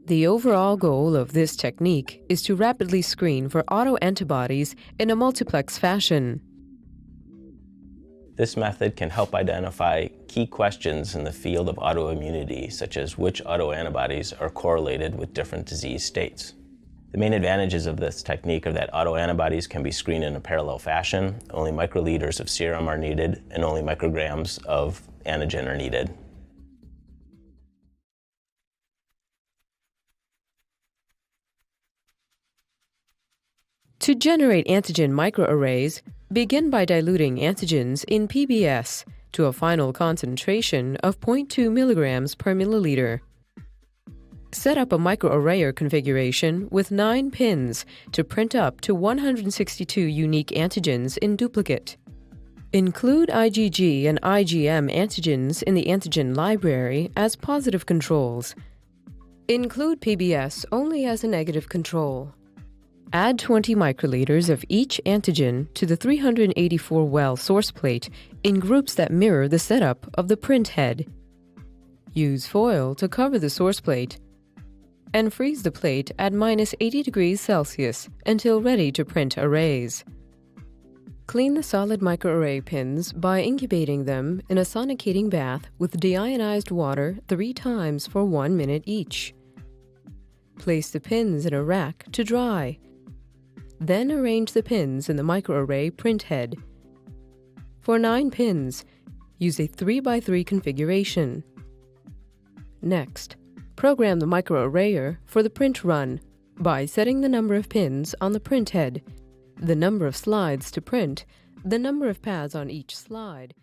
The overall goal of this technique is to rapidly screen for autoantibodies in a multiplex fashion. This method can help identify key questions in the field of autoimmunity, such as which autoantibodies are correlated with different disease states. The main advantages of this technique are that autoantibodies can be screened in a parallel fashion, only microliters of serum are needed, and only micrograms of antigen are needed. To generate antigen microarrays, begin by diluting antigens in PBS to a final concentration of 0.2 milligrams per milliliter. Set up a microarrayer configuration with 9 pins to print up to 162 unique antigens in duplicate. Include IgG and IgM antigens in the antigen library as positive controls. Include PBS only as a negative control. Add 20 microliters of each antigen to the 384-well source plate in groups that mirror the setup of the print head. Use foil to cover the source plate and freeze the plate at -80 degrees Celsius until ready to print arrays. Clean the solid microarray pins by incubating them in a sonic heating bath with deionized water 3 times for 1 minute each. Place the pins in a rack to dry. Then arrange the pins in the microarray print head. For 9 pins, use a 3x3 configuration. Next, program the microarrayer for the print run by setting the number of pins on the print head, the number of slides to print, the number of pads on each slide,